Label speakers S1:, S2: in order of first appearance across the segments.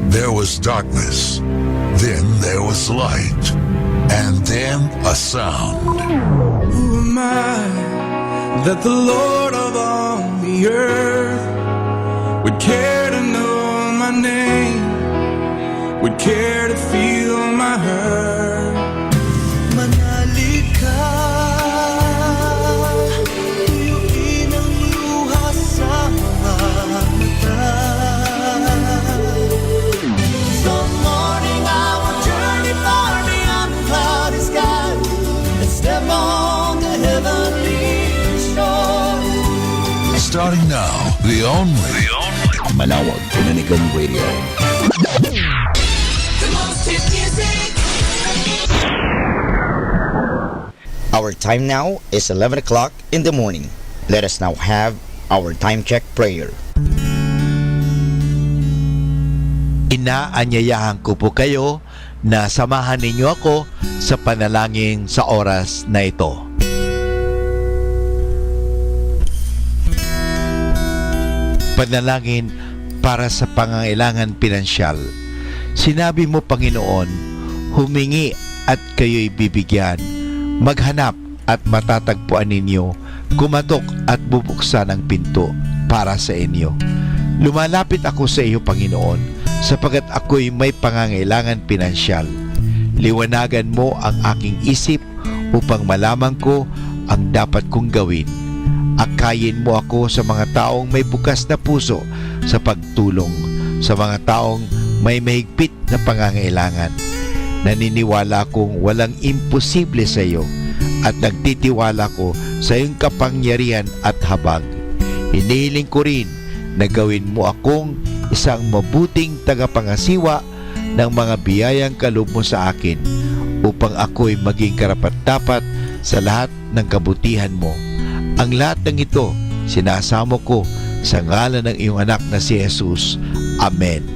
S1: there was darkness. Then there was light. And then a sound.
S2: Who am I that the Lord of all the earth would care to know my name, would care to feel my hurt? Manali ka, tuyuin ang luha sa mata. Some morning I will journey far beyond the cloudy sky and step on the heavenly shore.
S1: Starting now, the only
S3: Manawag Dominican Radio.
S4: The most hit music.
S5: Our time now is 11 o'clock in the morning. Let us now have our time check prayer.
S6: Inaanyayahan ko po kayo na samahan ninyo ako sa panalangin sa oras na ito. Panalangin para sa pangangailangan pinansyal. Sinabi mo, Panginoon, humingi at kayo'y bibigyan. Maghanap at matatagpuan ninyo. Kumatok at bubuksan ang pinto para sa inyo. Lumalapit ako sa iyo, Panginoon, sapagat ako'y may pangangailangan pinansyal. Liwanagan mo ang aking isip upang malaman ko ang dapat kong gawin. Akayin mo ako sa mga taong may bukas na puso sa pagtulong, sa mga taong may mahigpit na pangangailangan. Naniniwala kong walang imposible sa iyo at nagtitiwala ko sa iyong kapangyarihan at habag. Hinihiling ko rin na gawin mo akong isang mabuting tagapangasiwa ng mga biyayang kaloob mo sa akin upang ako'y maging karapat-dapat sa lahat ng kabutihan mo. Ang lahat ng ito, sinasamo ko sa ngalan ng iyong anak na si Jesus. Amen.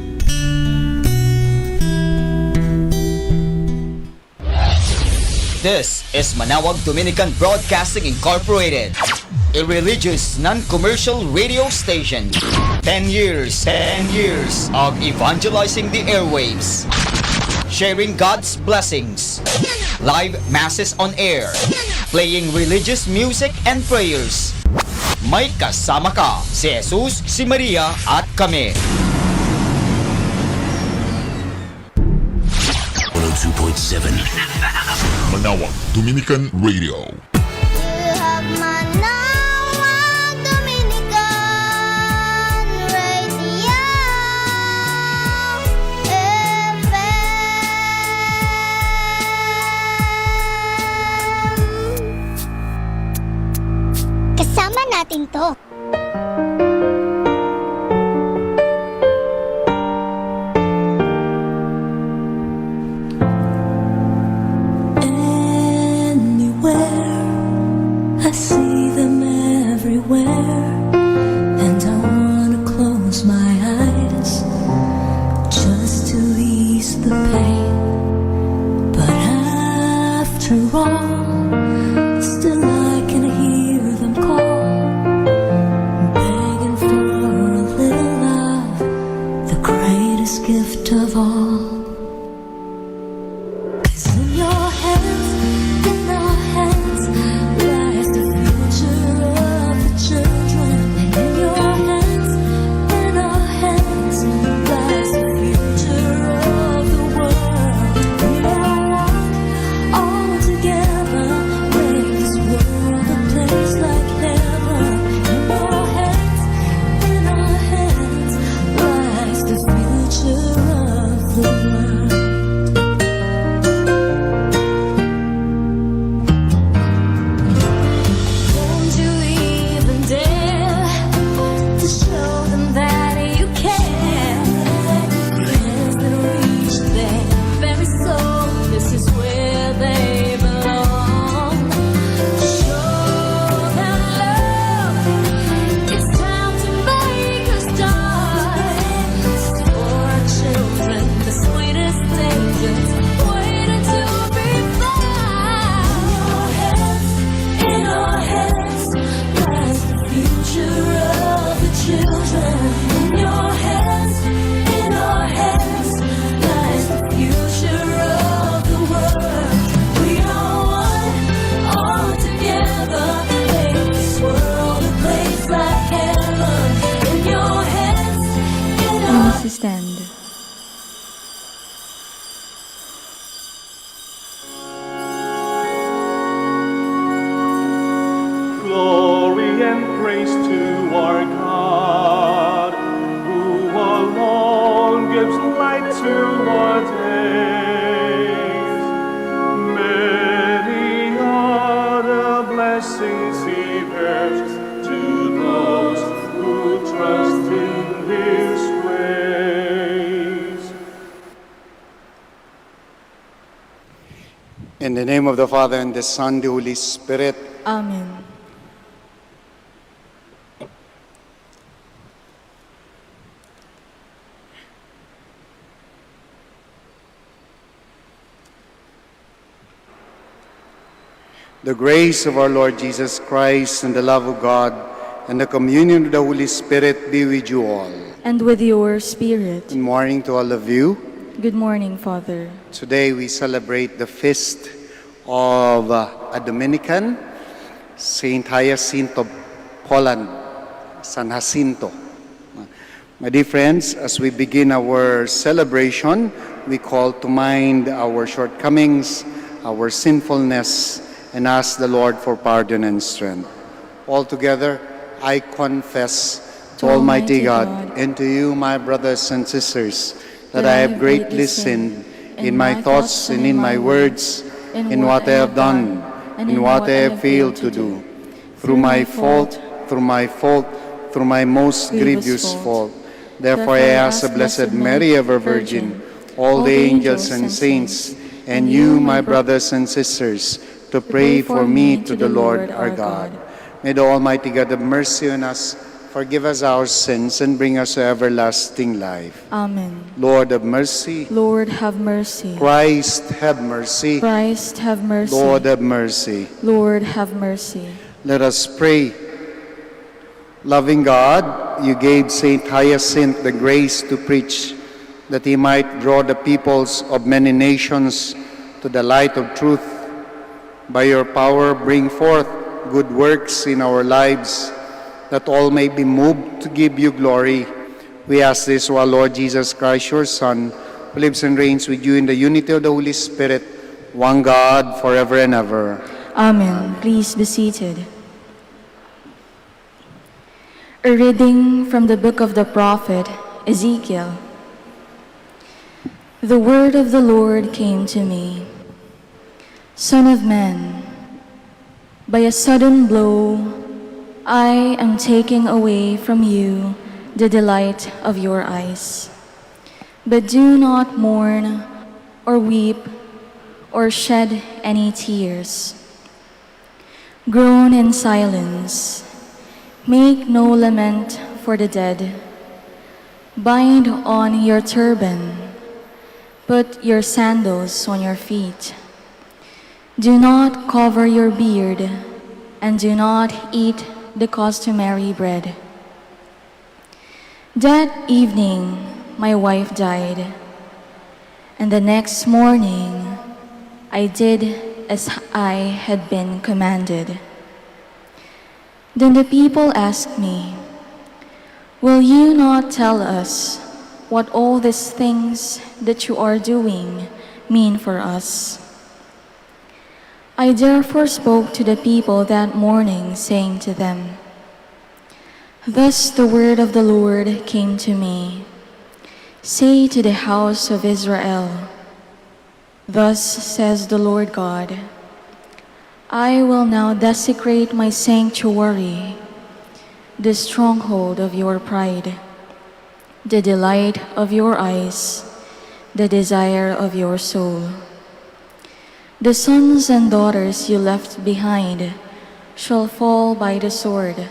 S7: This is Manawag Dominican Broadcasting Incorporated, a religious, non-commercial radio station. 10 years of evangelizing the airwaves, sharing God's blessings, live masses on air, playing religious music and prayers. May kasama ka, si Jesus, si Maria at kami.
S3: 102.7
S1: Manawag Dominican Radio.
S8: Manawag Dominican Radio FM. Kasama natin to.
S9: I see them everywhere, and I wanna close my eyes just to ease the pain. But after all, still I can hear them call, begging for a little love, the greatest gift of all. 'Cause in your hands, in our hands, lies the future of the children. And in your hands, in our hands, lies the future of the world. We are one, all together, make this world a place like heaven. In our hands, lies the future of the world. Don't you even dare to show them that you care. Your hands that reach their very soul, this is where they belong. Show them love, it's time to make a start. For our children, the sweetest angels waiting to be found. In our hands, lies the future of the children. In your hands, in our hands, Please stand.
S2: Glory and praise to our God, who alone gives light to our days. Many are the blessings He bears to those who trust in His ways.
S10: In the name of the Father, and the Son, the Holy Spirit.
S9: Amen.
S10: The grace of our Lord Jesus Christ and the love of God and the communion of the Holy Spirit be with you all.
S9: And with your spirit.
S10: Good morning to all of you.
S9: Good morning, Father.
S10: Today we celebrate the feast of a Dominican, Saint Hyacinth of Poland, San Jacinto. My dear friends, as we begin our celebration, we call to mind our shortcomings, our sinfulness, and ask the Lord for pardon and strength. Altogether, I confess to Almighty God and to you, my brothers and sisters, that I have greatly sinned in my thoughts and in my words, in what I have done, and in what I have failed to do. Through my fault, through my most grievous fault. Therefore I ask the Blessed Mary, ever Virgin, all the angels and saints, and you, my brothers and sisters, to pray for me to the Lord our God. May the Almighty God have mercy on us, forgive us our sins, and bring us to everlasting life.
S9: Amen.
S10: Lord have mercy.
S9: Lord, have mercy.
S10: Christ have mercy.
S9: Christ, have mercy.
S10: Lord have mercy.
S9: Lord, have mercy.
S10: Let us pray. Loving God, you gave Saint Hyacinth the grace to preach, that he might draw the peoples of many nations to the light of truth. By your power, bring forth good works in our lives, that all may be moved to give you glory. We ask this through our Lord Jesus Christ, your Son, who lives and reigns with you in the unity of the Holy Spirit, one God, forever and ever.
S9: Amen. Please be seated. A reading from the book of the prophet Ezekiel. The word of the Lord came to me. Son of man, by a sudden blow, I am taking away from you the delight of your eyes. But do not mourn or weep or shed any tears. Groan in silence. Make no lament for the dead. Bind on your turban. Put your sandals on your feet. Do not cover your beard, and do not eat the customary bread. That evening, my wife died, and the next morning, I did as I had been commanded. Then the people asked me, "Will you not tell us what all these things that you are doing mean for us?" I therefore spoke to the people that morning, saying to them, "Thus the word of the Lord came to me. Say to the house of Israel, Thus says the Lord God, I will now desecrate my sanctuary, the stronghold of your pride, the delight of your eyes, the desire of your soul. The sons and daughters you left behind shall fall by the sword.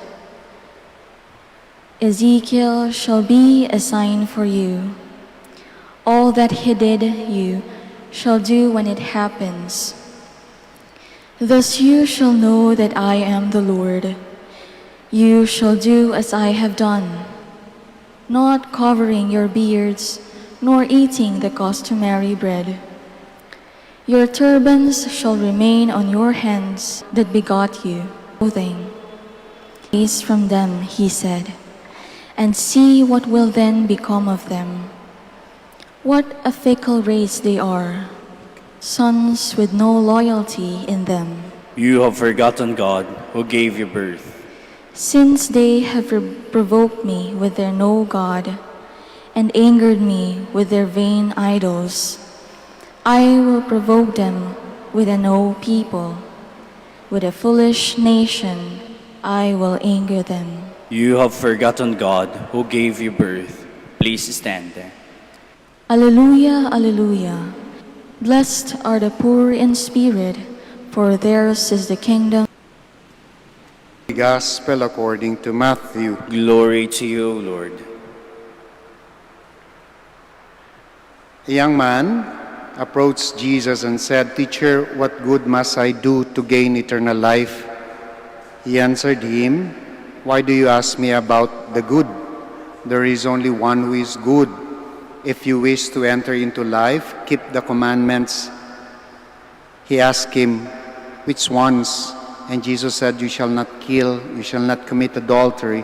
S9: Ezekiel shall be a sign for you. All that he did you shall do when it happens. Thus you shall know that I am the Lord. You shall do as I have done, not covering your beards, nor eating the customary bread. Your turbans shall remain on your hands that begot you, clothing. From them, he said, and see what will then become of them. What a fickle race they are, sons with no loyalty in them.
S11: You have forgotten God who gave you birth.
S9: Since they have provoked me with their no God, and angered me with their vain idols, I will provoke them with a no people. With a foolish nation, I will anger them.
S11: You have forgotten God who gave you birth. Please stand.
S9: Alleluia, alleluia. Blessed are the poor in spirit, for theirs is the kingdom.
S10: The Gospel according to Matthew.
S11: Glory to you, Lord.
S10: A young man approached Jesus and said, "Teacher, what good must I do to gain eternal life?" He answered him, "Why do you ask me about the good? There is only one who is good. If you wish to enter into life, keep the commandments." He asked him, "Which ones?" And Jesus said, "You shall not kill, you shall not commit adultery,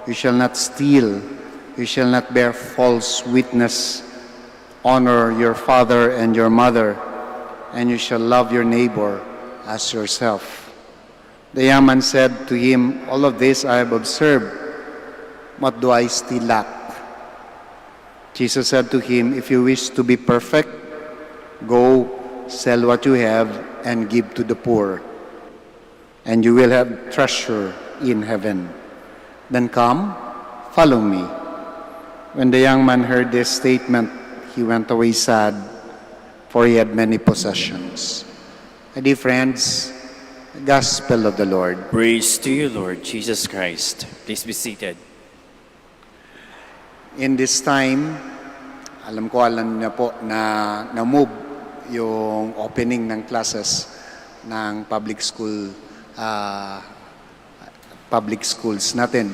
S10: you shall not steal, you shall not bear false witness, honor your father and your mother, and you shall love your neighbor as yourself." The young man said to him, "All of this I have observed. What do I still lack?" Jesus said to him, "If you wish to be perfect, go sell what you have and give to the poor, and you will have treasure in heaven. Then come, follow me." When the young man heard this statement, he went away sad, for he had many possessions. My dear friends, the Gospel of the Lord.
S11: Praise to you, Lord Jesus Christ. Please be seated.
S10: In this time, alam niyo po na na-move yung opening ng classes ng public schools natin.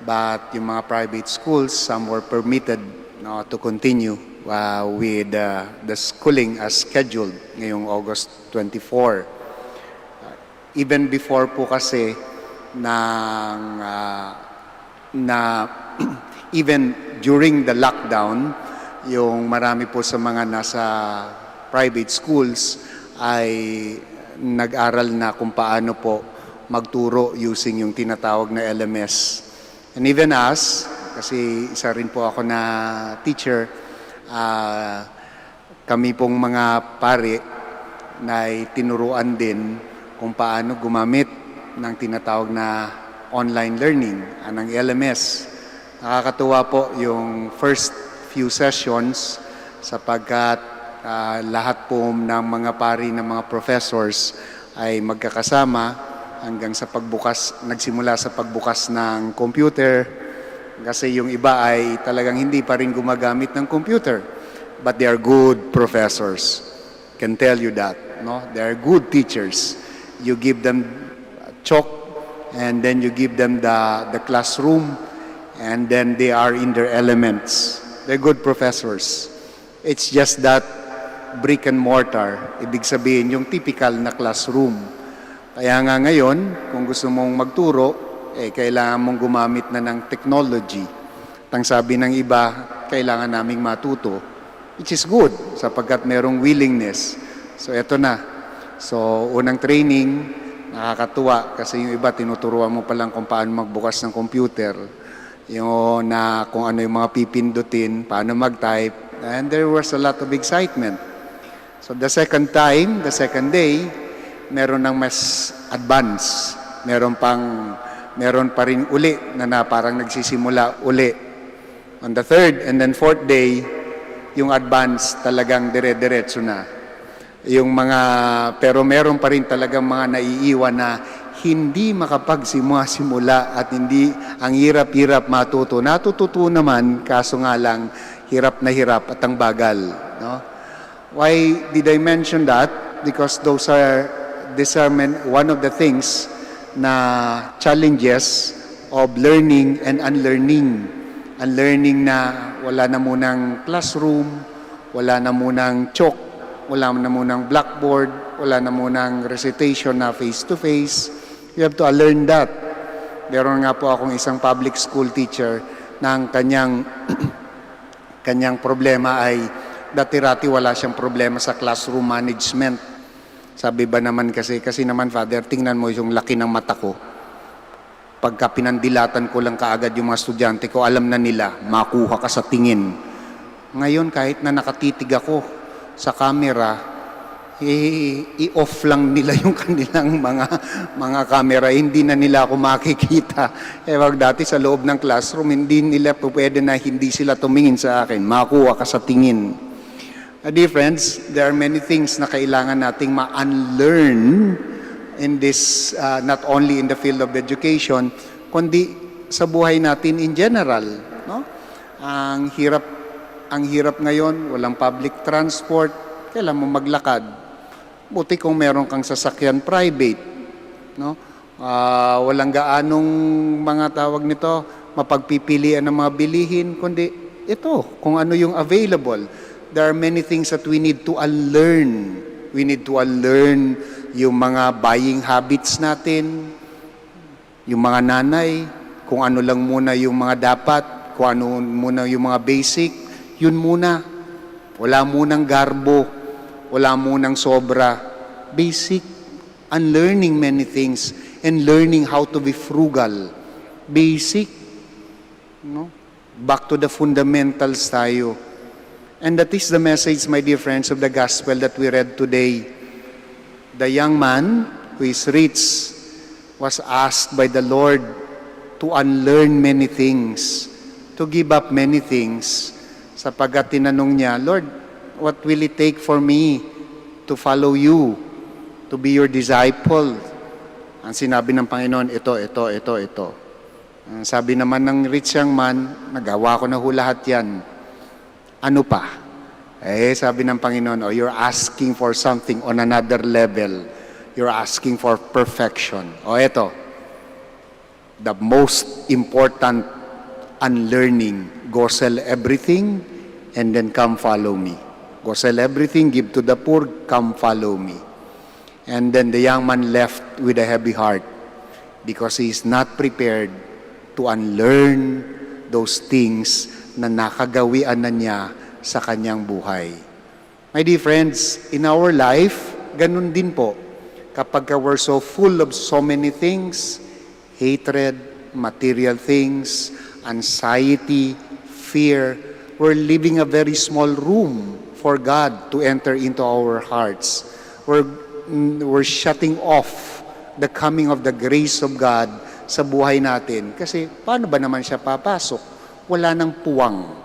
S10: But yung mga private schools, some were permitted to continue with the schooling as scheduled ngayong August 24. Even before po kasi even during the lockdown, yung marami po sa mga nasa private schools ay nag-aral na kung paano po magturo using yung tinatawag na LMS. And even us, kasi isa rin po ako na teacher, kami pong mga pare na tinuruan din kung paano gumamit ng tinatawag na online learning, ng LMS. Nakakatuwa po yung first few sessions sapagkat lahat po ng mga pari ng mga professors ay magkakasama hanggang sa nagsimula sa pagbukas ng computer, kasi yung iba ay talagang hindi pa rin gumagamit ng computer, but they are good professors. Can tell you that, no? They are good teachers. You give them chalk, and then you give them the classroom, and then they are in their elements. They're good professors. It's just that brick and mortar, ibig sabihin yung typical na classroom. Kaya nga ngayon, kung gusto mong magturo, kailangan mong gumamit na ng technology. Tang sabi ng iba, kailangan naming matuto, which is good sapagkat merong willingness. So eto na. So unang training, nakakatuwa kasi yung iba tinuturuan mo pa lang kung paano magbukas ng computer, yung na kung ano yung mga pipindutin, paano mag-type, and there was a lot of excitement. So the second day, meron ng mas advance. Meron pa rin uli na parang nagsisimula uli. On the third and then fourth day, yung advance talagang dire-diretso na. Pero meron pa rin talagang mga naiiwan na hindi makapagsimula at hindi ang hirap-hirap matuto. Natututo naman, kaso nga lang hirap na hirap at ang bagal. No? Why did I mention that? Because these are one of the things na challenges of learning and unlearning. Unlearning na wala na munang classroom, wala na munang chalk, wala na munang blackboard, wala na munang recitation na face-to-face. You have to unlearn that. Meron nga po akong isang public school teacher na ang kanyang kanyang problema ay dati-rati wala siyang problema sa classroom management. Sabi ba naman kasi naman, Father, tingnan mo yung laki ng mata ko. Pagka pinandilatan ko lang kaagad yung mga estudyante ko, alam na nila, makuha ka sa tingin. Ngayon, kahit na nakatitig ako sa camera, i-off lang nila yung kanilang mga camera. Hindi na nila ako makikita. Wag dati sa loob ng classroom, hindi nila pwede na hindi sila tumingin sa akin. Makuha ka sa tingin. Dear friends, there are many things na kailangan nating ma-unlearn in this, not only in the field of education, kundi sa buhay natin in general. No? Ang hirap ngayon, walang public transport, kailan mo maglakad. Buti kung meron kang sasakyan private. No? Walang gaanong mga tawag nito, mapagpipilian ng mga bilihin, kundi ito, kung ano yung available. There are many things that we need to unlearn. We need to unlearn yung mga buying habits natin, yung mga nanay, kung ano lang muna yung mga dapat, kung ano muna yung mga basic, yun muna. Wala munang garbo, wala munang sobra. Basic, unlearning many things and learning how to be frugal. Basic, no? Back to the fundamentals tayo. And that is the message, my dear friends, of the gospel that we read today. The young man who is rich was asked by the Lord to unlearn many things, to give up many things. Sapagkat tinanong niya, Lord, what will it take for me to follow you, to be your disciple? Ang sinabi ng Panginoon, ito. Ang sabi naman ng rich young man, nagawa ko na ho lahat yan. Ano pa? Sabi ng Panginoon, you're asking for something on another level. You're asking for perfection. Ito. The most important unlearning. Go sell everything and then come follow me. Go sell everything, give to the poor, come follow me. And then the young man left with a heavy heart because he is not prepared to unlearn those things na nakagawian na niya sa kanyang buhay. My dear friends, in our life, ganun din po. Kapag we're so full of so many things, hatred, material things, anxiety, fear, we're leaving a very small room for God to enter into our hearts. We're shutting off the coming of the grace of God sa buhay natin. Kasi paano ba naman siya papasok? Wala nang puwang.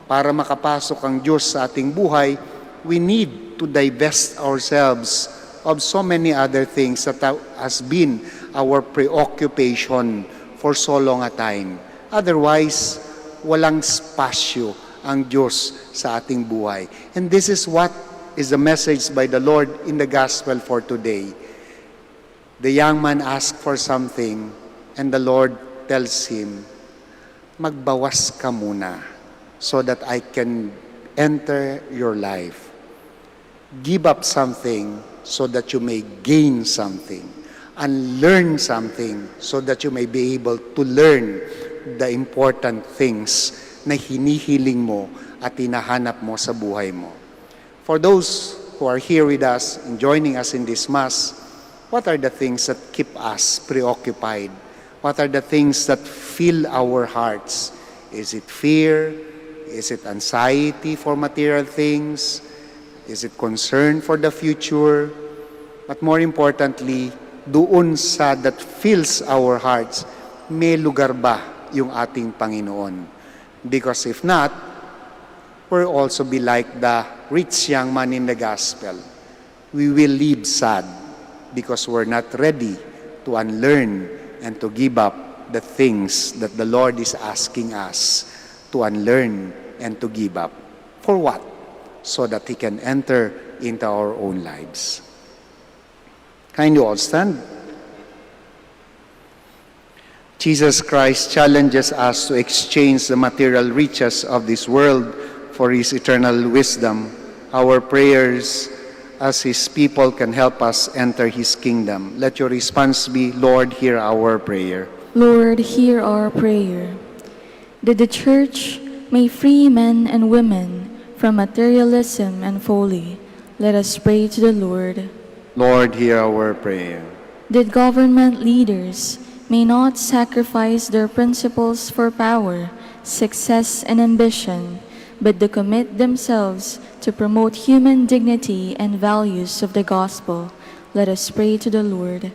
S10: Para makapasok ang Diyos sa ating buhay, we need to divest ourselves of so many other things that has been our preoccupation for so long a time. Otherwise, walang spasyo ang Diyos sa ating buhay. And this is what is the message by the Lord in the gospel for today. The young man asked for something, and the Lord tells him, magbawas ka muna so that I can enter your life. Give up something so that you may gain something. And learn something so that you may be able to learn the important things na hinihiling mo at hinahanap mo sa buhay mo. For those who are here with us and joining us in this Mass, what are the things that keep us preoccupied? What are the things that fill our hearts? Is it fear? Is it anxiety for material things? Is it concern for the future? But more importantly, doon sa that fills our hearts, may lugar ba yung ating Panginoon? Because if not, we'll also be like the rich young man in the gospel. We will live sad because we're not ready to unlearn and to give up the things that the Lord is asking us to unlearn and to give up. For what? So that He can enter into our own lives. Can you all stand? Jesus Christ challenges us to exchange the material riches of this world for His eternal wisdom. Our prayers as His people can help us enter His kingdom. Let your response be, Lord, hear our prayer.
S9: Lord, hear our prayer. that the Church may free men and women from materialism and folly. Let us pray to the Lord.
S10: Lord, hear our prayer.
S9: That government leaders may not sacrifice their principles for power, success, and ambition, but to commit themselves to promote human dignity and values of the gospel. Let us pray to the Lord.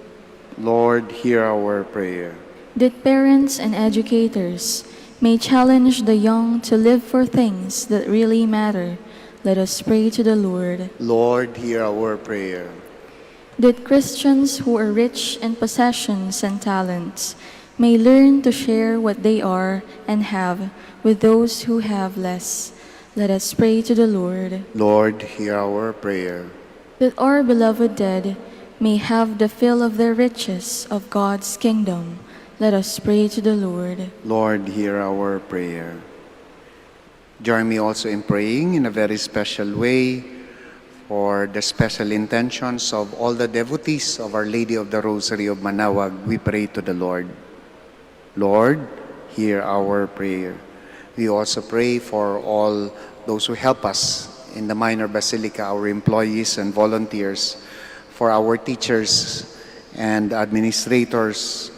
S10: Lord, hear our prayer.
S9: That parents and educators may challenge the young to live for things that really matter. Let us pray to the Lord.
S10: Lord, hear our prayer.
S9: That Christians who are rich in possessions and talents may learn to share what they are and have with those who have less. Let us pray to the Lord.
S10: Lord, hear our prayer.
S9: That our beloved dead may have the fill of the riches of God's kingdom. Let us pray to the Lord.
S10: Lord, hear our prayer. Join me also in praying in a very special way for the special intentions of all the devotees of Our Lady of the Rosary of Manaoag. We pray to the Lord. Lord, hear our prayer. We also pray for all those who help us in the Minor Basilica, our employees and volunteers, for our teachers and administrators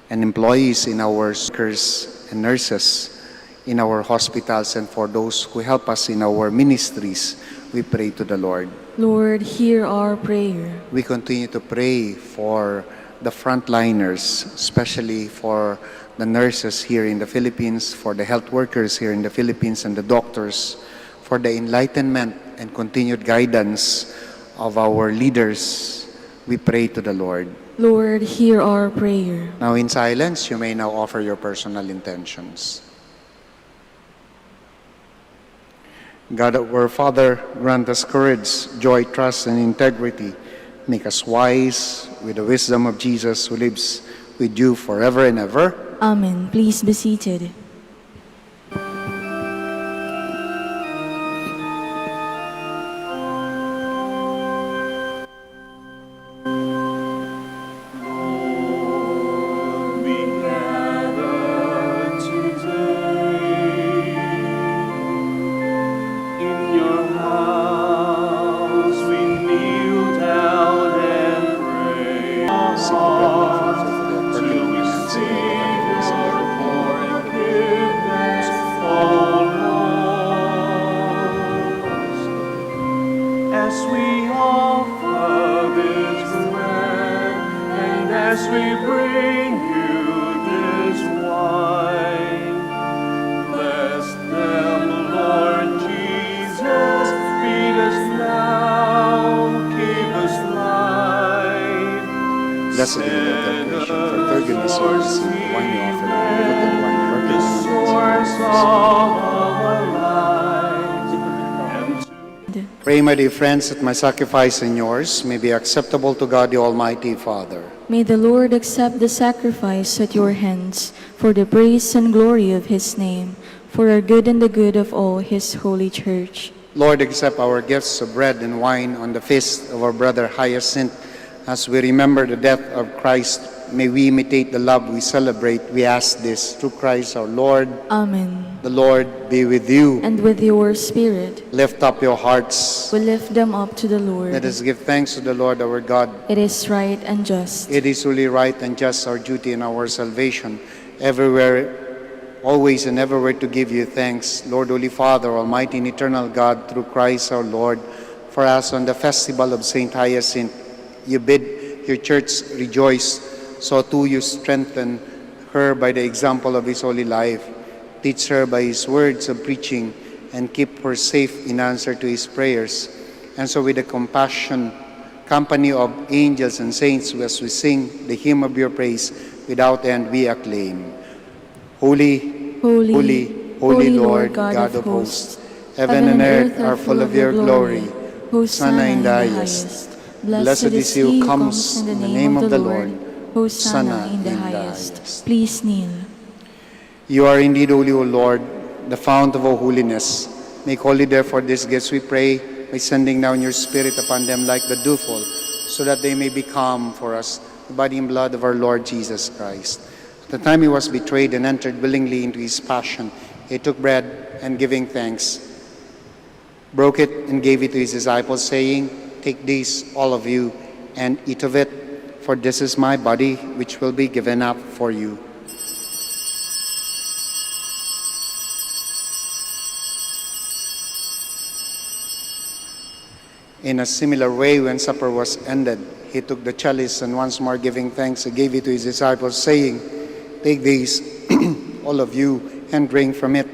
S10: and employees in our workers and nurses in our hospitals, and for those who help us in our ministries. We pray to the Lord.
S9: Lord, hear our prayer.
S10: We continue to pray for the frontliners, especially for the nurses here in the Philippines, for the health workers here in the Philippines, and the doctors, for the enlightenment and continued guidance of our leaders. We pray to the Lord.
S9: Lord, hear our prayer.
S10: Now in silence, you may now offer your personal intentions. God, our Father, grant us courage, joy, trust, and integrity. Make us wise with the wisdom of Jesus, who lives with you forever and ever.
S9: Amen. Please be seated.
S10: Blessed be the temptation, for third goodness of receive the wine we offer, and put the wine working. Pray, my dear friends, that my sacrifice and yours may be acceptable to God the Almighty Father.
S9: May the Lord accept the sacrifice at your hands for the praise and glory of his name, for our good and the good of all his holy church.
S10: Lord, accept our gifts of bread and wine on the feast of our brother Hyacinth. As we remember the death of Christ, may we imitate the love we celebrate. We ask this through Christ our Lord.
S9: Amen.
S10: The Lord be with you.
S9: And with your spirit.
S10: Lift up your hearts.
S9: We lift them up to the Lord.
S10: Let us give thanks to the Lord our God.
S9: It is right and just.
S10: It is truly right and just, our duty and our salvation, everywhere, always and everywhere to give you thanks, Lord, Holy Father, Almighty and eternal God, through Christ our Lord. For us on the festival of Saint Hyacinth, you bid your church rejoice, so too you strengthen her by the example of his holy life. Teach her by his words of preaching, and keep her safe in answer to his prayers. And so with the company of angels and saints, as we sing the hymn of your praise, without end we acclaim. Holy,
S9: Holy,
S10: holy, holy Lord, God of hosts, heaven and earth are full of your glory. Hosanna in the highest. Blessed is he who comes in the name of the Lord.
S9: Hosanna in the highest. Please kneel.
S10: You are indeed holy, O Lord, the fount of all holiness. Make holy therefore these gifts, we pray, by sending down your Spirit upon them like the dewfall, so that they may become for us the body and blood of our Lord Jesus Christ. At the time he was betrayed and entered willingly into his passion, he took bread and giving thanks, broke it and gave it to his disciples, saying, "Take this, all of you, and eat of it, for this is my body, which will be given up for you." In a similar way, when supper was ended, he took the chalice and once more giving thanks, he gave it to his disciples, saying, "Take these, all of you, and drink from it.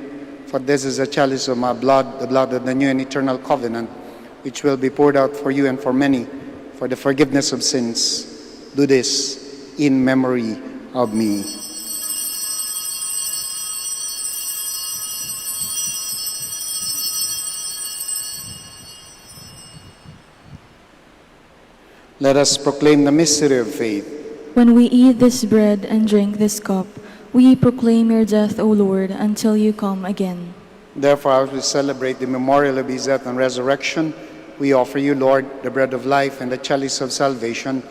S10: For this is the chalice of my blood, the blood of the new and eternal covenant, which will be poured out for you and for many, for the forgiveness of sins. Do this in memory of me." Let us proclaim the mystery of faith.
S12: When we eat this bread and drink this cup, we proclaim your death, O Lord, until you come again.
S10: Therefore, as we celebrate the memorial of his death and resurrection, we offer you, Lord, the bread of life and the chalice of salvation,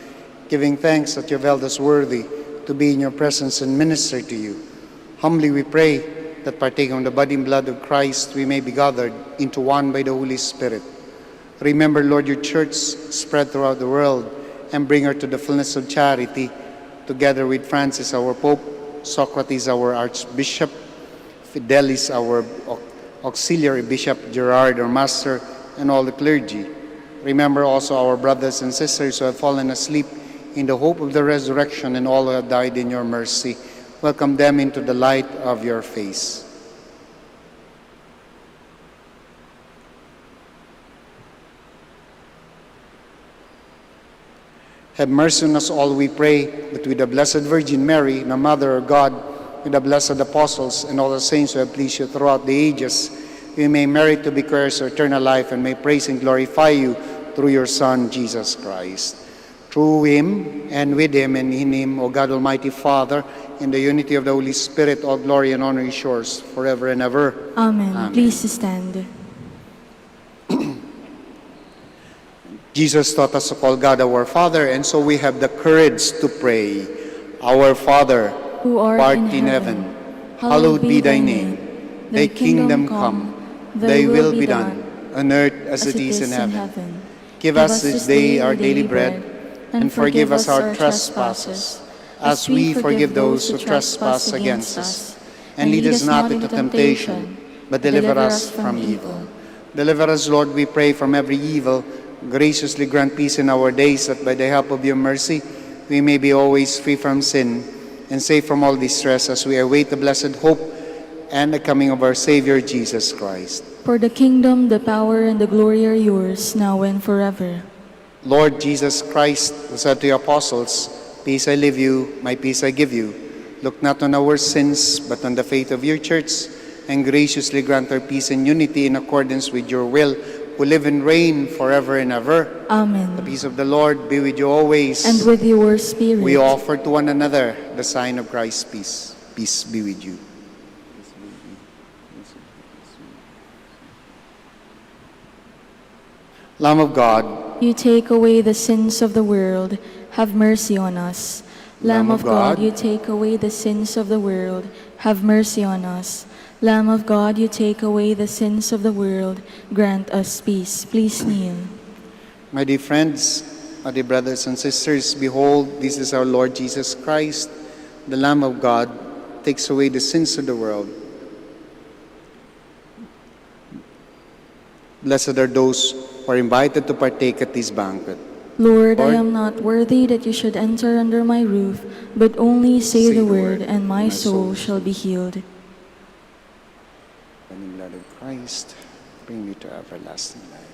S10: giving thanks that you have held us worthy to be in your presence and minister to you. Humbly we pray that partaking of the body and blood of Christ, we may be gathered into one by the Holy Spirit. Remember, Lord, your church spread throughout the world and bring her to the fullness of charity, together with Francis, our Pope, Socrates, our Archbishop, Fidelis, our Auxiliary Bishop, Gerard, our Master, and all the clergy. Remember also our brothers and sisters who have fallen asleep in the hope of the resurrection and all who have died in your mercy. Welcome them into the light of your face. Have mercy on us all, we pray, that with the Blessed Virgin Mary, the Mother of God, with the blessed apostles and all the saints who have pleased you throughout the ages, we may merit to be heirs of eternal life and may praise and glorify you through your Son, Jesus Christ. Through him, and with him, and in him, O God, Almighty Father, in the unity of the Holy Spirit, all glory and honor is yours, forever and ever.
S12: Amen.
S10: Amen.
S12: Please stand.
S10: Jesus taught us to call God our Father, and so we have the courage to pray. Our Father,
S12: Who art in heaven,
S10: hallowed be thy name. Thy kingdom come, thy will be done, on earth as it is in heaven. Give us this day our daily bread, and forgive us our trespasses, as we forgive those who trespass against us. And lead us not into temptation, but deliver us from evil. Deliver us, Lord, we pray, from every evil. Graciously grant peace in our days, that by the help of your mercy we may be always free from sin and safe from all distress, as we await the blessed hope and the coming of our Savior Jesus Christ.
S12: For the kingdom, the power, and the glory are yours, now and forever.
S10: Lord Jesus Christ, who said to your apostles, "Peace I leave you, my peace I give you," look not on our sins, but on the faith of your church, and graciously grant her peace and unity in accordance with your will, who live and reign forever and ever.
S12: Amen.
S10: The peace of the Lord be with you always.
S12: And with your spirit.
S10: We offer to one another the sign of Christ's peace. Peace be with you. Lamb of God,
S12: You take away the sins of the world, have mercy on us. Lamb of God, you take away the sins of the world, have mercy on us. Lamb of God, you take away the sins of the world, grant us peace. Please kneel.
S10: my dear friends, my dear brothers and sisters, behold, this is our Lord Jesus Christ, the Lamb of God, takes away the sins of the world. Blessed are those who are invited to partake at this banquet.
S12: Lord, I
S10: Lord,
S12: am not worthy that you should enter under my roof, but only say the word, and my soul shall be healed.
S10: And the blood of Christ, bring me to everlasting life.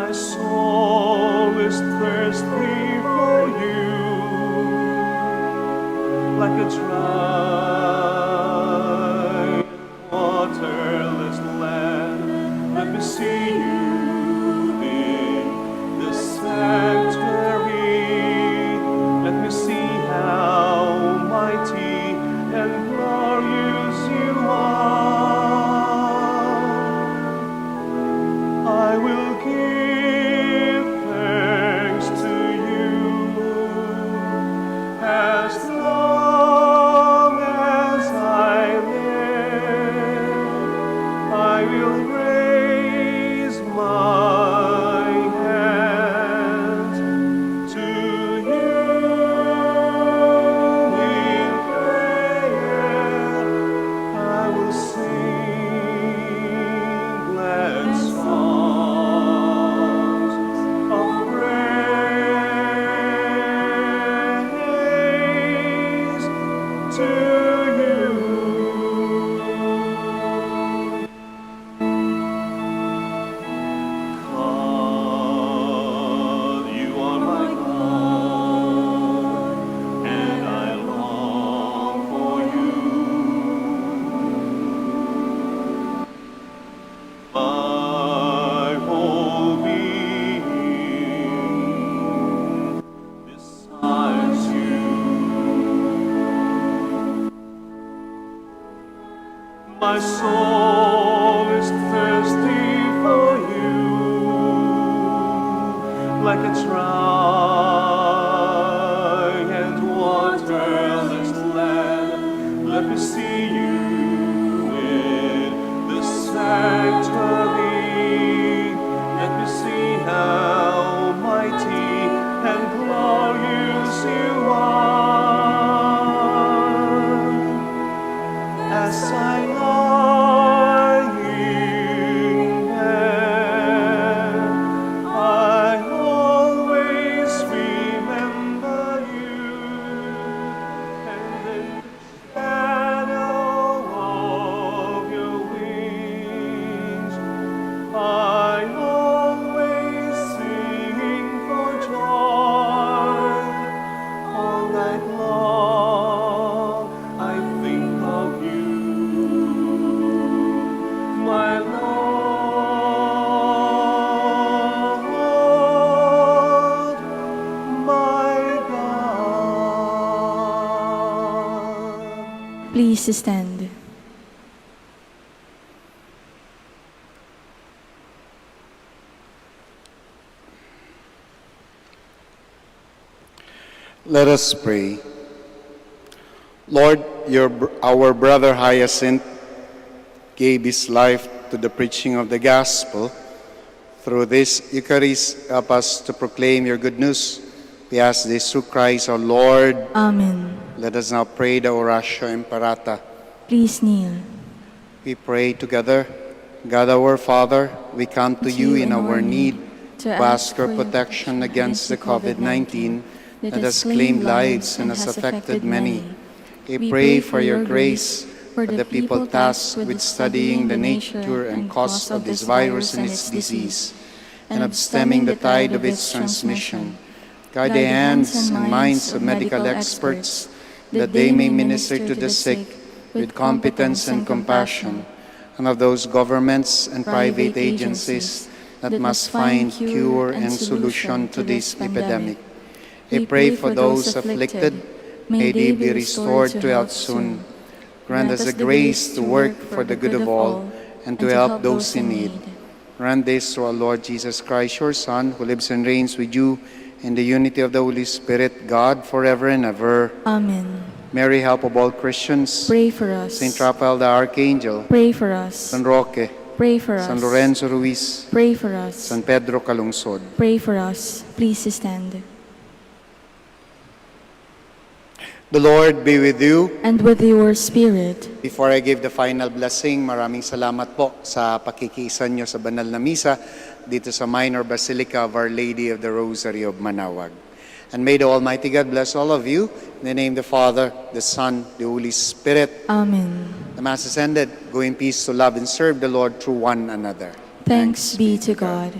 S2: My soul is thirsty for you, like a dry, waterless land. Let me see you in the sanctuary. Let me see how mighty and glorious you are. I will give thanks to you as long as I live. I will raise my hands to you in prayer. I will sing glad songs of praise to you. God, you are my God, and I long for you. My whole being desires you. My soul is thirsty for you, like a dry and waterless land. Let me see you in the sanctuary. Let me see how mighty and glorious you are. As I lie in bed, I always remember you, and in the shadow of your wings, I always sing for joy. All night long I think of you, my Lord, my God.
S12: Please stand.
S10: Let us pray. Lord, our brother Hyacinth gave his life to the preaching of the gospel. Through this Eucharist, help us to proclaim your good news. We ask this through Christ our Lord.
S12: Amen.
S10: Let us now pray the Oratio Imperata.
S12: Please kneel.
S10: We pray together. God our Father, we come to you in our need to ask your protection against the COVID-19 that has claimed lives and has affected many. We pray for your grace for the people tasked with studying the nature and cause of this virus and its disease, and of stemming the tide of its transmission. Guide the hands and minds of medical experts that they may minister to the sick with competence and compassion, and of those governments and private agencies that must find cure and solution to this epidemic. We pray for those afflicted. May they be restored to health soon. Grant us the grace to work for the good of all and to help those in need. Grant this through our Lord Jesus Christ, your Son, who lives and reigns with you in the unity of the Holy Spirit, God, forever and ever.
S12: Amen.
S10: Mary, help of all Christians.
S12: Pray for us.
S10: Saint Raphael the Archangel.
S12: Pray for us.
S10: San Roque.
S12: Pray for us.
S10: San Lorenzo Ruiz.
S12: Pray for us.
S10: San Pedro Calungsod.
S12: Pray for us. Please stand.
S10: The Lord be with you.
S12: And with your spirit.
S10: Before I give the final blessing, maraming salamat po sa pakikiisa nyo sa banal na misa dito sa Minor Basilica of Our Lady of the Rosary of Manaoag. And may the Almighty God bless all of you. In the name of the Father, the Son, the Holy Spirit.
S12: Amen.
S10: The Mass is ended. Go in peace to love and serve the Lord through one another.
S12: Thanks be to God.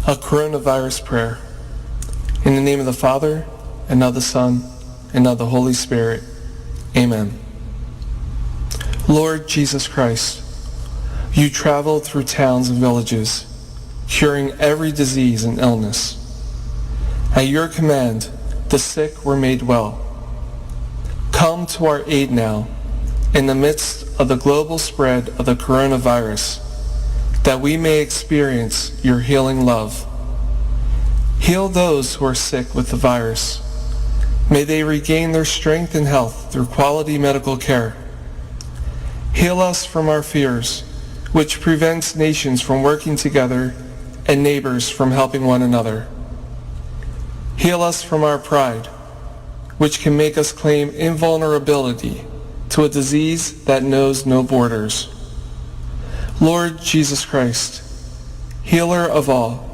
S2: A coronavirus prayer. In the name of the Father, and of the Son, and of the Holy Spirit. Amen. Lord Jesus Christ, you traveled through towns and villages, curing every disease and illness. At your command, the sick were made well. Come to our aid now, in the midst of the global spread of the coronavirus, that we may experience your healing love. Heal those who are sick with the virus. May they regain their strength and health through quality medical care. Heal us from our fears, which prevents nations from working together and neighbors from helping one another. Heal us from our pride, which can make us claim invulnerability to a disease that knows no borders. Lord Jesus Christ, healer of all,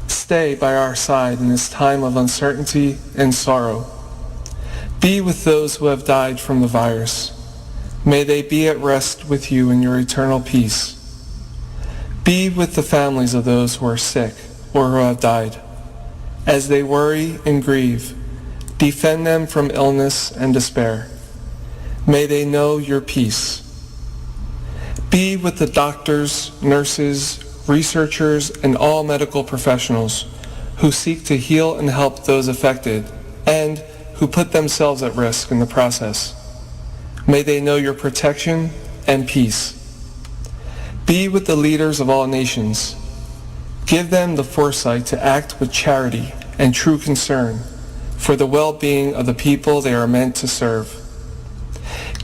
S2: stay by our side in this time of uncertainty and sorrow. Be with those who have died from the virus. May they be at rest with you in your eternal peace. Be with the families of those who are sick or who have died. As they worry and grieve, defend them from illness and despair. May they know your peace. Be with the doctors, nurses, researchers, and all medical professionals who seek to heal and help those affected and who put themselves at risk in the process. May they know your protection and peace. Be with the leaders of all nations. Give them the foresight to act with charity and true concern for the well-being of the people they are meant to serve.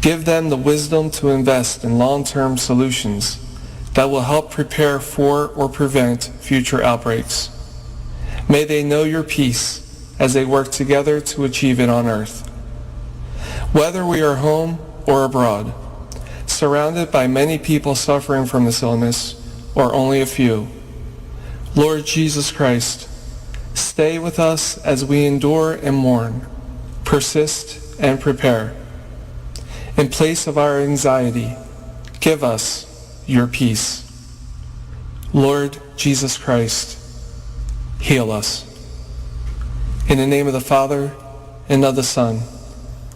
S2: Give them the wisdom to invest in long-term solutions that will help prepare for or prevent future outbreaks. May they know your peace as they work together to achieve it on earth. Whether we are home or abroad, surrounded by many people suffering from this illness or only a few, Lord Jesus Christ, stay with us as we endure and mourn, persist and prepare. In place of our anxiety, give us your peace. Lord Jesus Christ, heal us. In the name of the Father, and of the Son,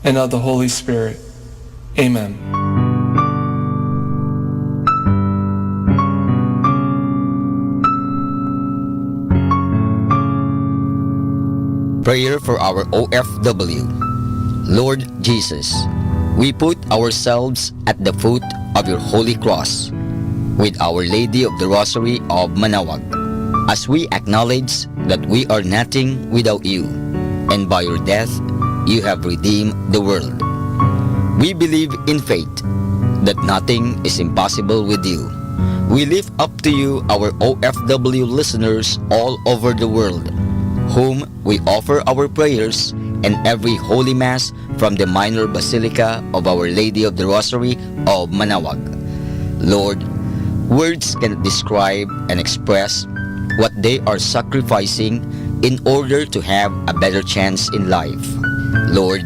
S2: and of the Holy Spirit. Amen.
S5: Prayer for our OFW. Lord Jesus, we put ourselves at the foot of your holy cross with Our Lady of the Rosary of Manaoag, as we acknowledge that we are nothing without you, and by your death you have redeemed the world. We believe in faith that nothing is impossible with you. We lift up to you our OFW listeners all over the world, whom we offer our prayers and every Holy Mass from the Minor Basilica of Our Lady of the Rosary of Manaoag. Lord, words cannot describe and express what they are sacrificing in order to have a better chance in life. Lord,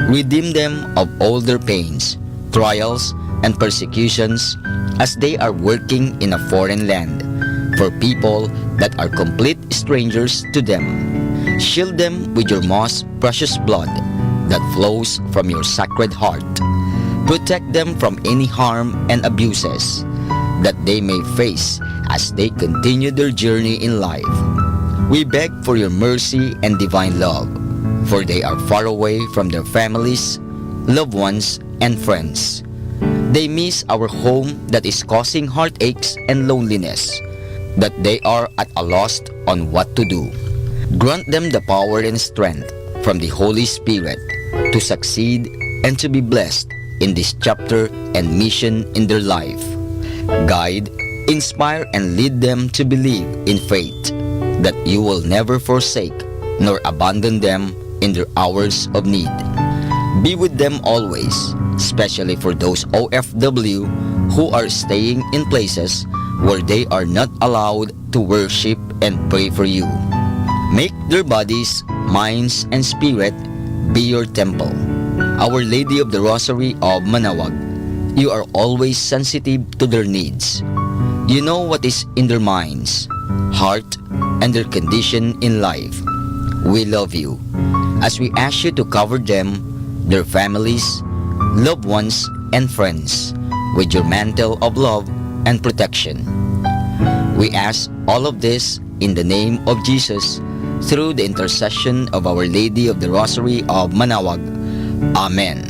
S5: redeem them of all their pains, trials, and persecutions as they are working in a foreign land for people that are complete strangers to them. Shield them with your most precious blood that flows from your sacred heart. Protect them from any harm and abuses that they may face as they continue their journey in life. We beg for your mercy and divine love, for they are far away from their families, loved ones, and friends. They miss our home that is causing heartaches and loneliness, that they are at a loss on what to do. Grant them the power and strength from the Holy Spirit to succeed and to be blessed in this chapter and mission in their life. Guide, inspire, and lead them to believe in faith that you will never forsake nor abandon them in their hours of need. Be with them always, especially for those OFW who are staying in places where they are not allowed to worship and pray for you. Make their bodies, minds, and spirit be your temple. Our Lady of the Rosary of Manaoag, you are always sensitive to their needs. You know what is in their minds, heart, and their condition in life. We love you. As we ask you to cover them, their families, loved ones, and friends with your mantle of love and protection. We ask all of this in the name of Jesus through the intercession of Our Lady of the Rosary of Manaoag. Amen.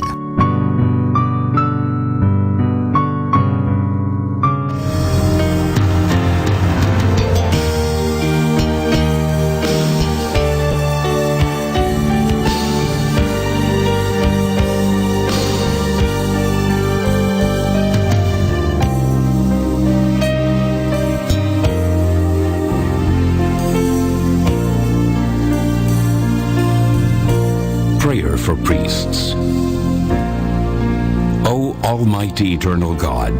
S13: Prayer for priests. O Almighty Eternal God,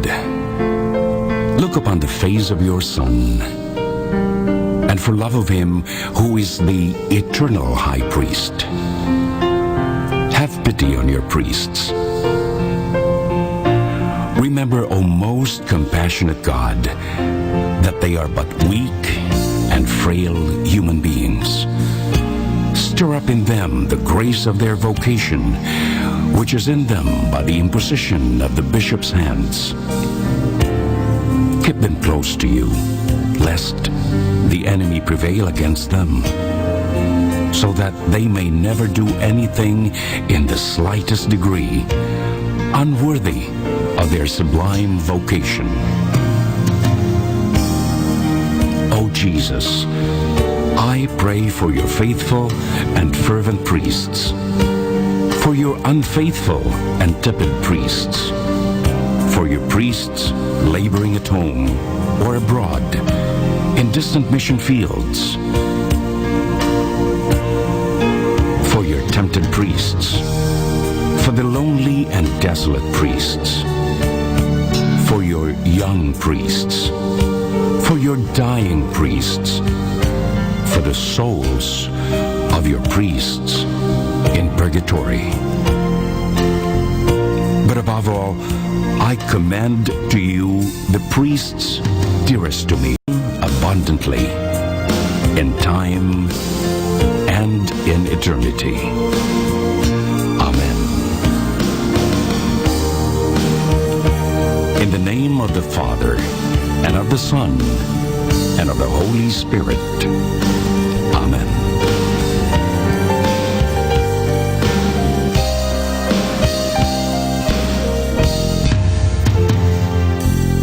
S13: look upon the face of your Son, and for love of him who is the eternal High Priest, have pity on your priests. Remember, O most compassionate God, that they are but weak and frail human beings. Stir up in them the grace of their vocation, which is in them by the imposition of the bishop's hands. Keep them close to you, lest the enemy prevail against them, so that they may never do anything in the slightest degree unworthy of their sublime vocation. O Jesus, I pray for your faithful and fervent priests, for your unfaithful and tepid priests, for your priests laboring at home or abroad in distant mission fields, for your tempted priests, for the lonely and desolate priests, for your young priests, for your dying priests, for the souls of your priests in purgatory. But above all, I commend to you the priests dearest to me abundantly in time and in eternity. Amen. In the name of the Father, and of the Son, and of the Holy Spirit. Amen.